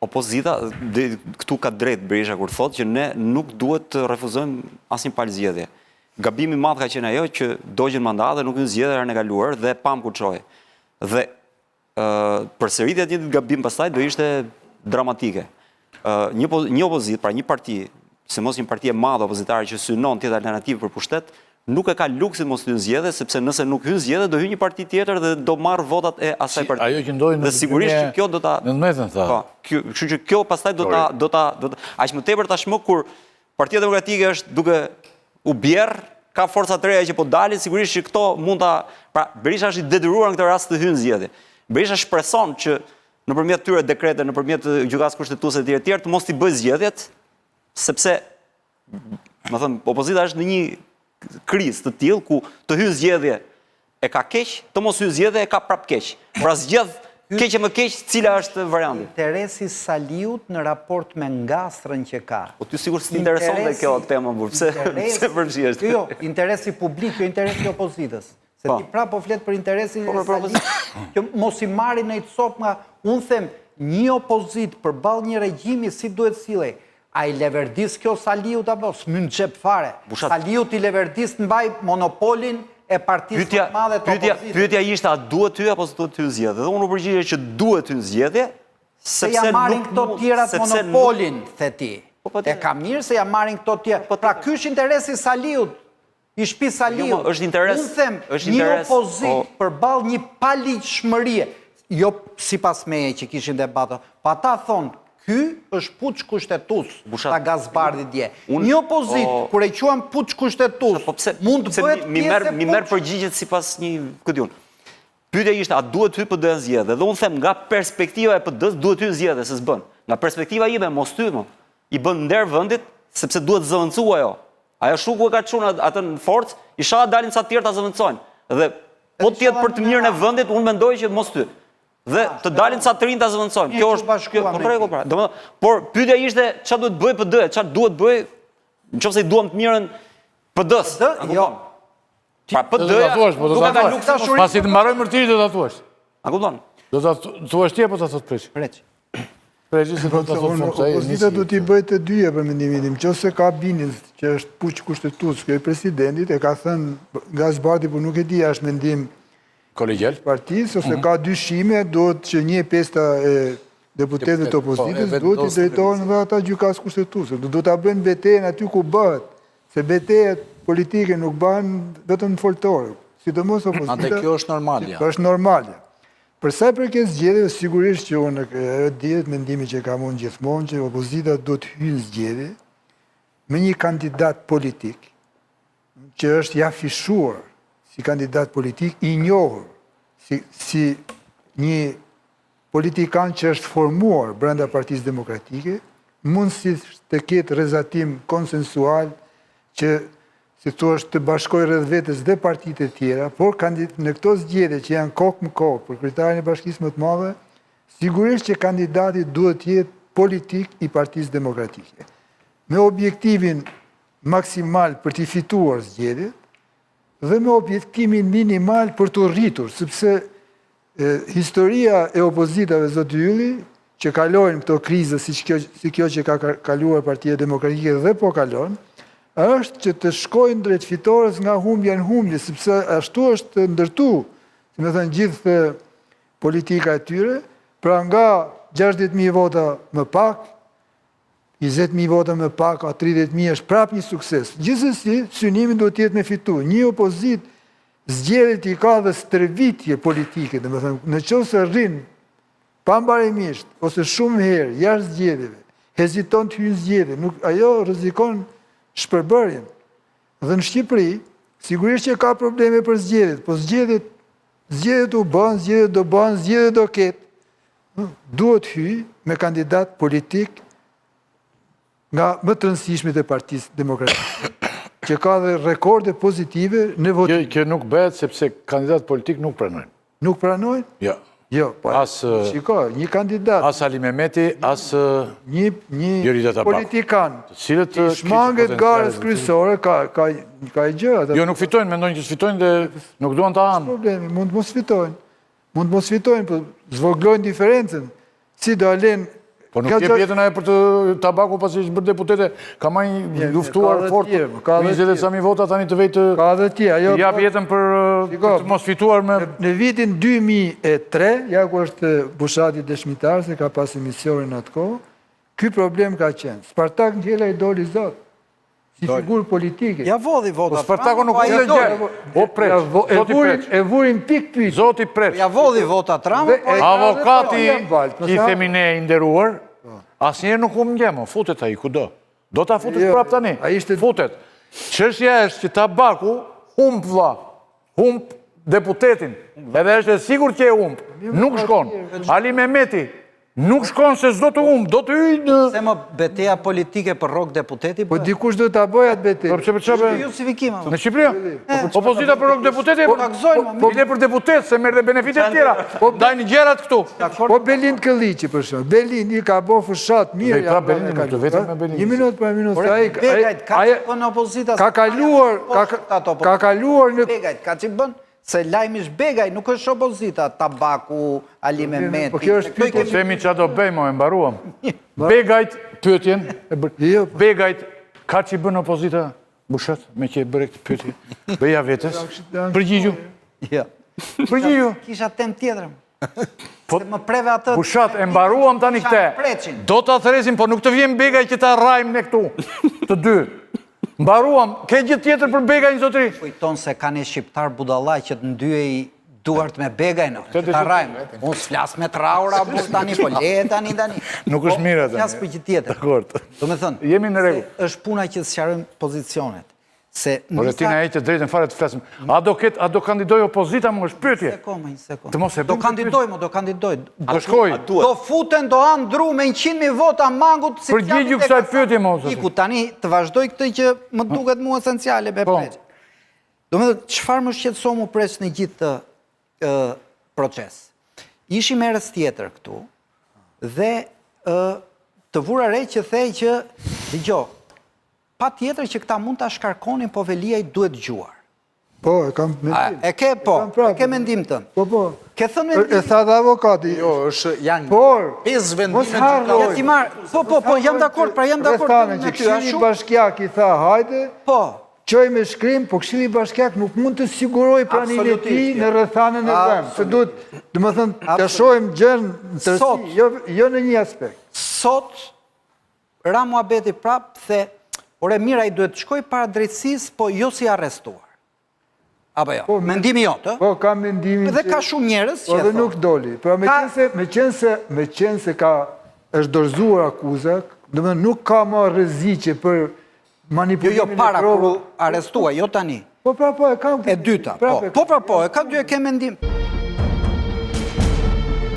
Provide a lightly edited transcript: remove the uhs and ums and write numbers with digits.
opozita, këtu ka drejt Berisha kur thotë që ne nuk duhet të refuzojmë asnjë palë zgjedhje. Gabimi i madh ka qenë ajo që dogjën mandate nuk hyn zgjedhja herën e kaluar dhe pam ku çoi. Dhe përsëritja e njëjtit gabim pastaj do ishte dramatike. Një opozit, pra një parti, sidomos një parti e madhe opozitare që synon të jetë alternativë për pushtet, nuk e ka luksin mos hyn zgjedhje, sepse nëse nuk hyn zgjedhje do hyj një parti tjetër dhe do marr votat e asaj partie. Ajo që ndodhi dhe sigurisht që kjo do ta po, kështu që kjo pastaj do ta aq më tepër tashmë kur Partia Demokratike është duke u bjerr, ka forca të reja që po dalin, sigurisht që këto mund ta, pra Berisha është i detyruar në këtë rast të hyjë zgjedhje. Berisha shpreson që nëpërmjet këtyre dekreteve, nëpërmjet gjykatës kushtetuese të tjerë të mos i bëjë zgjedhjet, sepse opozita është në një krizë të tillë ku të hyjë zgjedhje e ka keq, të mos hyjë zgjedhje e ka prap keq. Pra zgjedh keq e më keq, cila është varianti? Interesi Saliut në raport me ngastrën që ka. Po ty sigurisht s'të intereson dhe kjo tema më pse përfshihesh? Jo, interesi publik, jo interesi opozitës. Se ti prapë po flet për interesin e Saliut, që mos i marrin në cop nga, unë them, një opozit përballë një regjimi si duhet sillej. A i leverdis kjo Saliut apo s'myn qep fare. Saliut i leverdis të mbaj monopolin e partisë të madhe të opozitës. Pyetja ishte a duhet ty apo s'duhet ty zgjedhje? Dhe unë u përgjigje që duhet ty zgjedhje, se ja marrin këto tjerat monopolin, the ti. E ka mirë se ja marrin këto tjerat. Pra ky është interesi Saliut, i shtëpi Saliut. Unë them, një opozit përballë një paligjshmërie, jo sipas meje që kishin debato, pa ata thonë ky është puç kushtetues, ta Gazbardi dje. Një opozit, kur e quan puç kushtetues, mund të bëhet pjesë mi merr përgjigjet sipas një këtë unë. Pyetja ishte a duhet hy PD zgjedhje? Dhe unë them nga perspektiva e PD-s duhet hy zgjedhje se s'bën. Nga perspektiva ime mos hy më. I bën nder vendit sepse duhet zëvendësua ajo. Ajo shuku e ka çuar atë në forcë, isha dalin sa të tjerë ta zëvendësojnë. Dhe po të jetë për të mirën e vendit, unë mendoj që mos hy. Dhe të dalin sa të rinë ta zëvendësojnë. Kjo është por pyetja ishte çfarë duhet bëj PD, çfarë duhet bëj nëse i duam të mirën PD-s. Jo. Pra PD do ta thuash, pasi të mbaroj mërtiri do ta thuash. A kupton? Do ta thuash ti apo ta thot Preç? Preç se do ta thot Forca. Opozita do t'i bëjë të dyja për mendimin tim. Nëse ka binin që është puç kushtetues kjo i presidentit, e ka thënë Gazbardi, por nuk e di është mendim kolegjal partisë, ose ka dyshime, duhet që 1/5 e deputetëve të opozitës duhet i drejtohen dhe ata gjykatës kushtetuese. Do ta bëjnë betejën aty ku bëhet, se betejat politike nuk bëhen vetëm në folklor, sidomos opozita. Ante kjo është normalja. Është normalja. Për sa i përket zgjedhjeve, sigurisht që unë dihet mendimi që kam unë gjithmonë që opozita do të hyjë zgjedhje me një kandidat politik që është i afishuar si kandidat politik i njohur, si një politikan që është formuar brenda Partisë Demokratike, mund si të ketë rezatim konsensual që, si thua, të bashkojë rreth vetes dhe partitë e tjera, por në këto zgjedhje që janë kokë më kokë për kryetarin e Bashkisë më të Madhe, sigurisht që kandidati duhet të jetë politik i Partisë Demokratike, me objektivin maksimal për të fituar zgjedhjet, dhe me objektimin minimal për të rritur, sepse historia e opozitave, zoti Ylli, që kalojnë këto krizë si kjo që ka kaluar Partia Demokratike dhe po kalon, është që të shkojnë drejt fitores nga humbja në humbje, sepse ashtu është ndërtu, si me thënë gjithë politika e tyre, pra nga 60.000 vota më pak, 20.000 vota më pak, a 30.000 është prap një sukses. Gjithsesi, synimi duhet të jetë me fitu. Një opozit zgjedhjet i ka dhe stërvitje politike, dhe me thënë, në qoftë se rrin pambarimisht, ose shumë herë, jashtë zgjedhjeve, heziton të hyjë zgjedhje, ajo rrezikon shpërbërjen. Dhe në Shqipëri, sigurisht që ka probleme për zgjedhjet, po zgjedhjet u bën, zgjedhjet do bën, zgjedhjet do ketë. Duhet hyjë me kandidat politik nga më të rëndësishmit e Partisë Demokratike, që ka dhe rekorde pozitive në votim. Kjo nuk bëhet sepse kandidat politik nuk pranojnë. Nuk pranojnë? Jo. Jo, shiko, një kandidat. As Ali Mehmeti, as një politikan. I shmanget garës kryesore, ka i gjë. Jo, nuk fitojnë, mendojnë që s'fitojnë dhe nuk duan të anë. Problemi, mund të mos fitojnë. Mund të mos fitojnë, po zvoglojnë diferencen. Si do alen Po nuk je pjetën aje për të tabaku pasi që bërë deputete, ka majnë luftuar fort, 20 sa mi vota tani të vejtë Ka dhe tje, ja pjetën për të mos fituar me... Në vitin 2003, ja ku është Bushati dëshmitar, se ka pas emisionin atë kohë, ky problem ka qenë. Spartak Ngjela i doli zot, si figurë politike. Ja vodhi votat. Po Spartaku nuk ullë gjë. O preq, zoti preq. E vurin pik pyet. Zoti preq. Ja vodhi votat Rama. Avokati i themine i nderuar, asnjëherë nuk humbë gjemo, futet ai kudo. Do ta futet prap tani. Futet. Çështja është që tabaku humb vlla, humb deputetin. Edhe është e sigurt që e humb. Nuk shkon. Ali Mehmeti nuk shkon se s'do të humb, do të hyjë në... Se më beteja politike për rrok deputeti... Po dikush do të bëjë atë betejë. Justifikima. Në Shqipëria? Opozita për rrok deputeti... Bile për deputet, se merë dhe benefitet tjera. Dajnë gjerat këtu. Po Belind Këlliqi, për shumë. Belind i ka bo fushat mirë... Dhe i pra Belind në të vetëm me Belind. Një minut për minut. Begajt, ka që bën opozita... Ka kaluar në... Begajt, ka që bën... Se lajmish Begaj nuk është opozita, tabaku, Ali Mehmeti... Po kjo është pyetje. Themi që do bëjmë, e mbaruam. Begajt, pyetjen, Begajt, ka që i bën opozita Bushat, me që e bërë këtë pyetje? Bëja vetës, përgjigju. Përgjigju. Kisha tem tjetërëm. Se më preve atë... Bushat, e mbaruam tani këte. Do të thresim, po nuk të vjen Begaj që ta rajmë në këtu, të dy. Mbaruam, ke gjithë tjetër për Begajnë, zotri? Kujton se ka një shqiptar budallaj që të ndyje i duart me Begajnë, që ta rajmë. Unë s'flas me traura, bus tani, po le tani. Nuk është mirë atë. Flas për gjithë tjetër. Dakord. Do me thënë, jemi në rregull. është puna që të sqarojmë pozicionet. Por e ti na e që drejtën fare të flasim. A do kandidoj opozita më është pyetje? Do kandidoj. Do shkoj. Do futen, do andru me 100.000 vota mangut. Përgjigju kësaj pyetje më ose. Iku tani të vazhdoj këtë që më duket mu esenciale me preq. Do me dhe, qëfar më shqetëso mu preq në gjithë të proces? Ishim erës tjetër këtu dhe të vura re që thej që, digjo, pa tjetër që këta mund të shkarkonin, po Velia i duhet gjuar. Po, e kam mendim. E ke mendim tënë. Po. Ke thënë mendim. E tha dhe avokati. Jo, është janë Por, 5 vendimet Po, jam dakord, pra jam dakord. Rethane që Këshilli Bashkiak i tha hajde, qoj me shkrim, po Këshilli Bashkiak nuk mund të siguroj pranin e ti në rrethanën e vëm. Se duhet, dhe më thënë, të shojmë gjën në tërsi, jo në një aspekt. Sot, Ramu Abedi prap, the, ore mira i duhet të shkoj para drejtësisë, po jo si arrestuar. Apo jo, mendimi jotë. Po, ka mendimin që... Dhe ka shumë njerës që e thonë. Po dhe nuk doli. Pra me qenë se ka është dorëzuar akuzak, dhe me nuk ka ma rreziqe për manipulimin e provë. Jo, para kërë arrestua, jo tani. Po, e kam... E dyta, po, e ka dy e ke mendim.